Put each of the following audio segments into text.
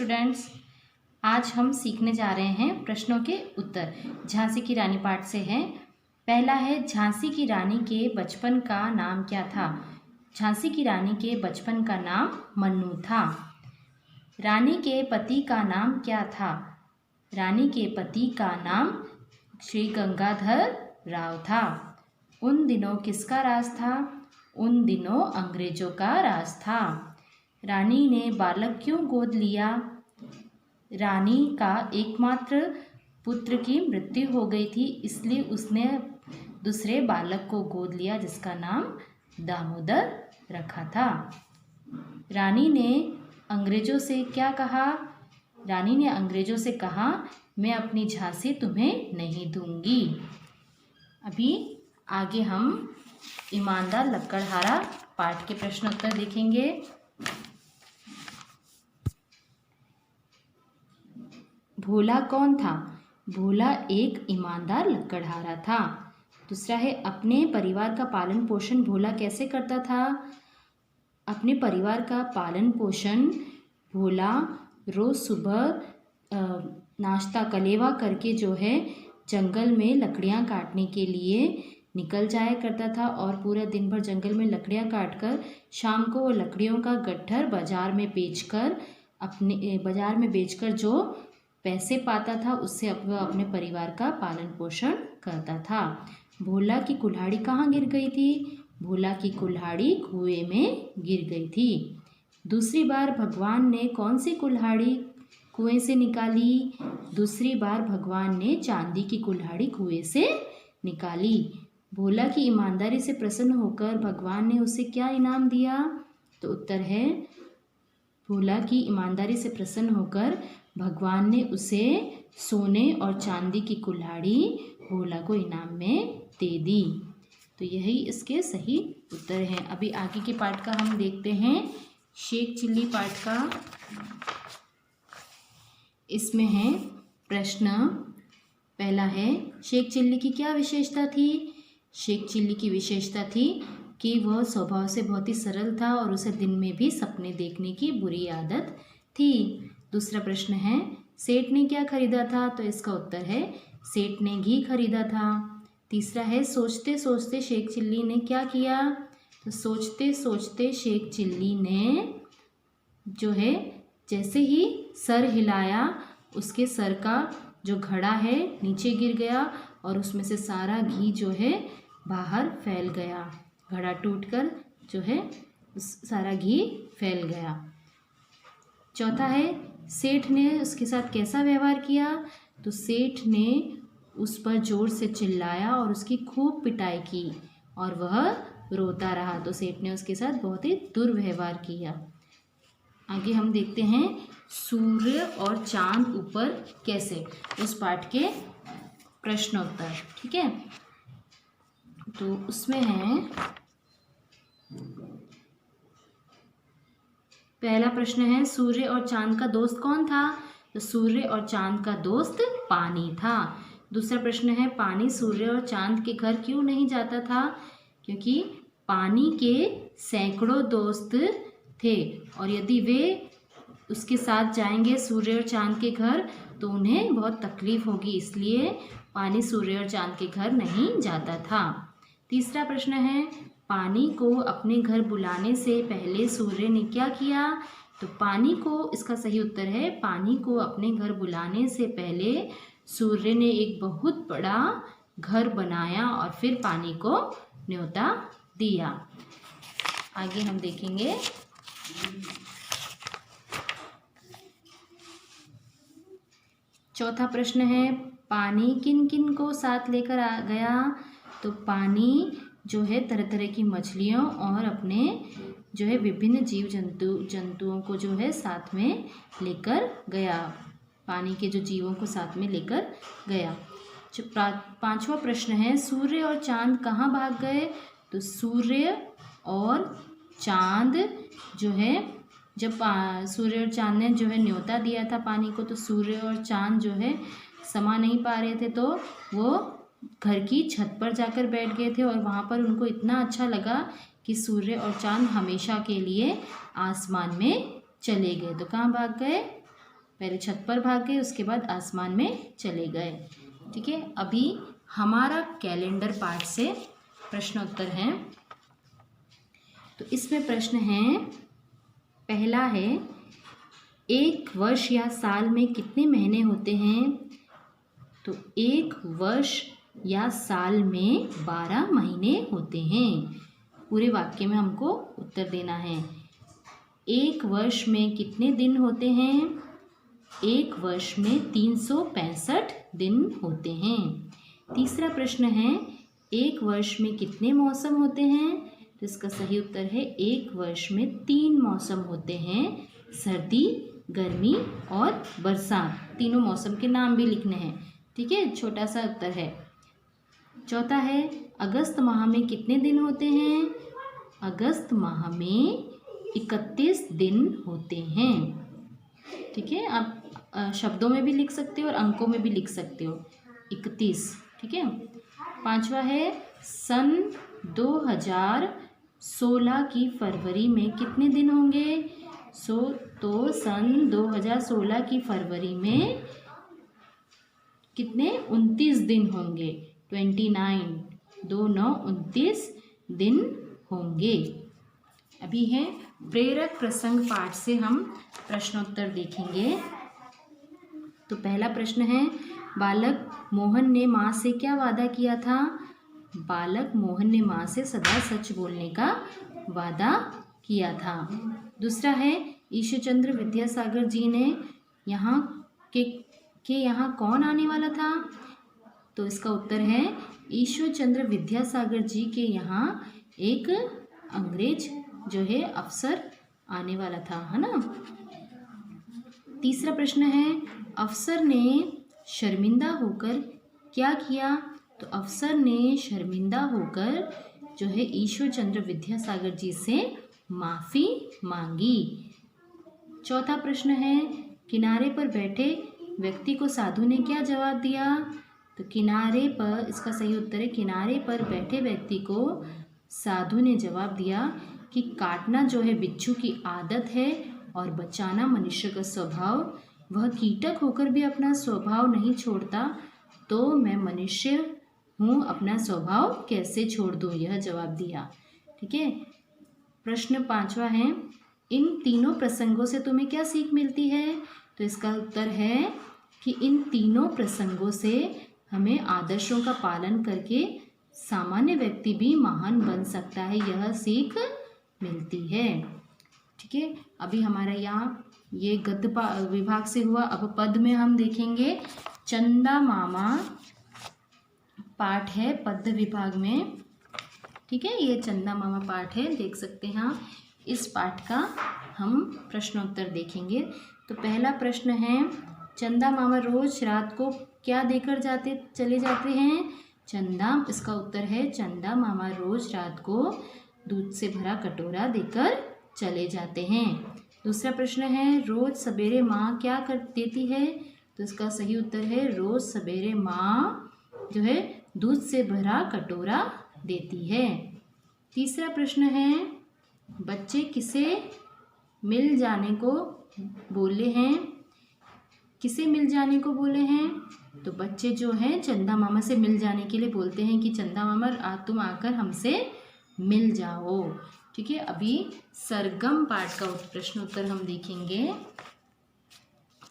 Students, आज हम सीखने जा रहे हैं प्रश्नों के उत्तर। झांसी की रानी पाठ से हैं। पहला है, झांसी की रानी के बचपन का नाम क्या था? झांसी की रानी के बचपन का नाम मन्नू था। रानी के पति का नाम क्या था? रानी के पति का नाम श्री गंगाधर राव था। उन दिनों किसका राज था? उन दिनों अंग्रेजों का राज था। रानी ने बालक क्यों गोद लिया? रानी का एकमात्र पुत्र की मृत्यु हो गई थी, इसलिए उसने दूसरे बालक को गोद लिया जिसका नाम दामोदर रखा था। रानी ने अंग्रेजों से क्या कहा? रानी ने अंग्रेजों से कहा, मैं अपनी झांसी तुम्हें नहीं दूंगी। अभी आगे हम ईमानदार लक्कड़हारा पाठ के प्रश्न उत्तर देखेंगे। भोला कौन था? भोला एक ईमानदार लक्कड़हारा था। दूसरा है, अपने परिवार का पालन पोषण भोला कैसे करता था? अपने परिवार का पालन पोषण भोला रोज़ सुबह नाश्ता कलेवा करके जो है जंगल में लकड़ियाँ काटने के लिए निकल जाया करता था और पूरा दिन भर जंगल में लकड़ियाँ काटकर शाम को वो लकड़ियों का गट्ठर बाज़ार में बेचकर जो पैसे पाता था उससे वह अपने परिवार का पालन पोषण करता था। भोला की कुल्हाड़ी कहाँ गिर गई थी? भोला की कुल्हाड़ी कुएं में गिर गई थी। दूसरी बार भगवान ने कौन सी कुल्हाड़ी कुएं से निकाली? दूसरी बार भगवान ने चांदी की कुल्हाड़ी कुएं से निकाली। भोला की ईमानदारी से प्रसन्न होकर भगवान ने उसे क्या इनाम दिया? तो उत्तर है, भोला की ईमानदारी से प्रसन्न होकर भगवान ने उसे सोने और चांदी की कुल्हाड़ी भोला को इनाम में दे दी। तो यही इसके सही उत्तर हैं। अभी आगे के पाठ का हम देखते हैं। शेख चिल्ली पाठ का इसमें है प्रश्न। पहला है, शेख चिल्ली की क्या विशेषता थी? शेख चिल्ली की विशेषता थी कि वह स्वभाव से बहुत ही सरल था और उसे दिन में भी सपने देखने की बुरी आदत थी। दूसरा प्रश्न है, सेठ ने क्या खरीदा था? तो इसका उत्तर है, सेठ ने घी खरीदा था। तीसरा है, सोचते सोचते शेख चिल्ली ने क्या किया? तो सोचते सोचते शेख चिल्ली ने जो है जैसे ही सर हिलाया उसके सर का जो घड़ा है नीचे गिर गया और उसमें से सारा घी जो है बाहर फैल गया। घड़ा टूटकर जो है सारा घी फैल गया। चौथा है, सेठ ने उसके साथ कैसा व्यवहार किया? तो सेठ ने उस पर जोर से चिल्लाया और उसकी खूब पिटाई की और वह रोता रहा। तो सेठ ने उसके साथ बहुत ही दुर्व्यवहार किया। आगे हम देखते हैं, सूर्य और चांद ऊपर कैसे, उस पाठ के प्रश्नोत्तर। ठीक है, तो उसमें है, पहला प्रश्न है, सूर्य और चांद का दोस्त कौन था? तो सूर्य और चांद का दोस्त पानी था। दूसरा प्रश्न है, पानी सूर्य और चांद के घर क्यों नहीं जाता था? क्योंकि पानी के सैकड़ों दोस्त थे और यदि वे उसके साथ जाएंगे सूर्य और चांद के घर तो उन्हें बहुत तकलीफ होगी, इसलिए पानी सूर्य और चांद के घर नहीं जाता था। तीसरा प्रश्न है, पानी को अपने घर बुलाने से पहले सूर्य ने क्या किया? तो पानी को, इसका सही उत्तर है, पानी को अपने घर बुलाने से पहले सूर्य ने एक बहुत बड़ा घर बनाया और फिर पानी को न्योता दिया। आगे हम देखेंगे, चौथा प्रश्न है, पानी किन किन को साथ लेकर आ गया? तो पानी जो है तरह तरह की मछलियों और अपने जो है विभिन्न जंतुओं को जो है साथ में लेकर गया। पानी के जो जीवों को साथ में लेकर गया। पांचवा प्रश्न है, सूर्य और चांद कहाँ भाग गए? तो सूर्य और चांद जो है, जब सूर्य और चांद ने जो है न्योता दिया था पानी को, तो सूर्य और चांद जो है समा नहीं पा रहे थे, तो वो घर की छत पर जाकर बैठ गए थे और वहाँ पर उनको इतना अच्छा लगा कि सूर्य और चांद हमेशा के लिए आसमान में चले गए। तो कहाँ भाग गए? पहले छत पर भाग गए, उसके बाद आसमान में चले गए। ठीक है, अभी हमारा कैलेंडर पाठ से प्रश्न उत्तर हैं। तो इसमें प्रश्न है, पहला है, एक वर्ष या साल में कितने महीने होते हैं? तो एक वर्ष या साल में 12 महीने होते हैं। पूरे वाक्य में हमको उत्तर देना है। एक वर्ष में कितने दिन होते हैं? एक वर्ष में 365 दिन होते हैं। तीसरा प्रश्न है, एक वर्ष में कितने मौसम होते हैं? तो इसका सही उत्तर है, एक वर्ष में 3 मौसम होते हैं, सर्दी, गर्मी और बरसात। तीनों मौसम के नाम भी लिखने हैं। ठीक है, छोटा सा उत्तर है। चौथा है, अगस्त माह में कितने दिन होते हैं? अगस्त माह में 31 दिन होते हैं। ठीक है, आप शब्दों में भी लिख सकते हो और अंकों में भी लिख सकते हो, 31। ठीक है। पांचवा है, सन 2016 की फरवरी में कितने दिन होंगे? तो सन 2016 की फरवरी में कितने? 29 दिन होंगे, 29, 29 दिन होंगे। अभी है प्रेरक प्रसंग पाठ से हम प्रश्नोत्तर देखेंगे। तो पहला प्रश्न है, बालक मोहन ने माँ से क्या वादा किया था? बालक मोहन ने माँ से सदा सच बोलने का वादा किया था। दूसरा है, ईश्वरचंद्र विद्यासागर जी ने यहाँ के यहाँ कौन आने वाला था? तो इसका उत्तर है, ईश्वरचंद्र विद्यासागर जी के यहाँ एक अंग्रेज जो है अफसर आने वाला था, है ना। तीसरा प्रश्न है, अफसर ने शर्मिंदा होकर क्या किया? तो अफसर ने शर्मिंदा होकर जो है ईश्वरचंद्र विद्यासागर जी से माफ़ी मांगी। चौथा प्रश्न है, किनारे पर बैठे व्यक्ति को साधु ने क्या जवाब दिया? तो किनारे पर, इसका सही उत्तर है, किनारे पर बैठे व्यक्ति को साधु ने जवाब दिया कि काटना जो है बिच्छू की आदत है और बचाना मनुष्य का स्वभाव। वह कीटक होकर भी अपना स्वभाव नहीं छोड़ता, तो मैं मनुष्य हूँ, अपना स्वभाव कैसे छोड़ दूँ, यह जवाब दिया। ठीक है। प्रश्न पांचवा है, इन तीनों प्रसंगों से तुम्हें क्या सीख मिलती है? तो इसका उत्तर है कि इन तीनों प्रसंगों से हमें आदर्शों का पालन करके सामान्य व्यक्ति भी महान बन सकता है, यह सीख मिलती है। ठीक है, अभी हमारा यहाँ ये गद्य विभाग से हुआ। अब पद में हम देखेंगे, चंदा मामा पाठ है पद्य विभाग में। ठीक है, ये चंदा मामा पाठ है, देख सकते हैं आप। इस पाठ का हम प्रश्नोत्तर देखेंगे। तो पहला प्रश्न है, चंदा मामा रोज रात को क्या देकर चले जाते हैं? चंदा, इसका उत्तर है, चंदा मामा रोज रात को दूध से भरा कटोरा देकर चले जाते हैं। दूसरा प्रश्न है, रोज सवेरे माँ क्या कर देती है? तो इसका सही उत्तर है, रोज सवेरे माँ जो है दूध से भरा कटोरा देती है। तीसरा प्रश्न है, बच्चे किसे मिल जाने को बोले हैं? किसे मिल जाने को बोले हैं? तो बच्चे जो हैं चंदा मामा से मिल जाने के लिए बोलते हैं कि चंदा मामा तुम आकर हमसे मिल जाओ। ठीक है, अभी सरगम पाठ का प्रश्न उत्तर हम देखेंगे।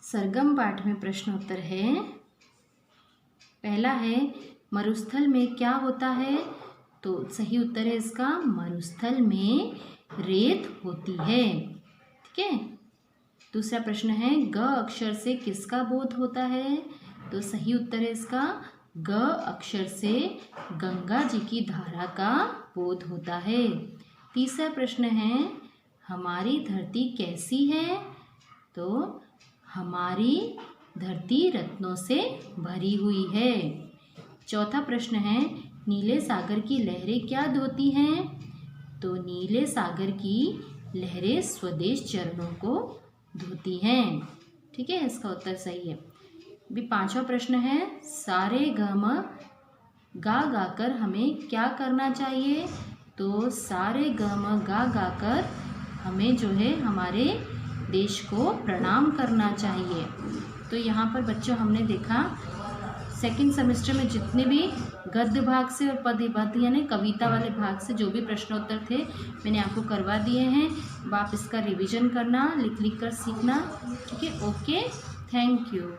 सरगम पाठ में प्रश्न उत्तर है, पहला है, मरुस्थल में क्या होता है? तो सही उत्तर है इसका, मरुस्थल में रेत होती है। ठीक है। दूसरा प्रश्न है, ग अक्षर से किसका बोध होता है? तो सही उत्तर है इसका, ग अक्षर से गंगा जी की धारा का बोध होता है। तीसरा प्रश्न है, हमारी धरती कैसी है? तो हमारी धरती रत्नों से भरी हुई है। चौथा प्रश्न है, नीले सागर की लहरें क्या धोती हैं? तो नीले सागर की लहरें स्वदेश चरणों को धोती हैं। ठीक है, इसका उत्तर सही है। अभी पांचवा प्रश्न है, सारे गम गा गाकर हमें क्या करना चाहिए? तो सारे गम गा गाकर हमें जो है हमारे देश को प्रणाम करना चाहिए। तो यहाँ पर बच्चों हमने देखा सेकंड सेमेस्टर में जितने भी गद्य भाग से और पद्य यानी कविता वाले भाग से जो भी प्रश्नोत्तर थे मैंने आपको करवा दिए हैं। अब आप इसका रिवीजन करना, लिख कर सीखना। ठीक है, ओके, थैंक यू।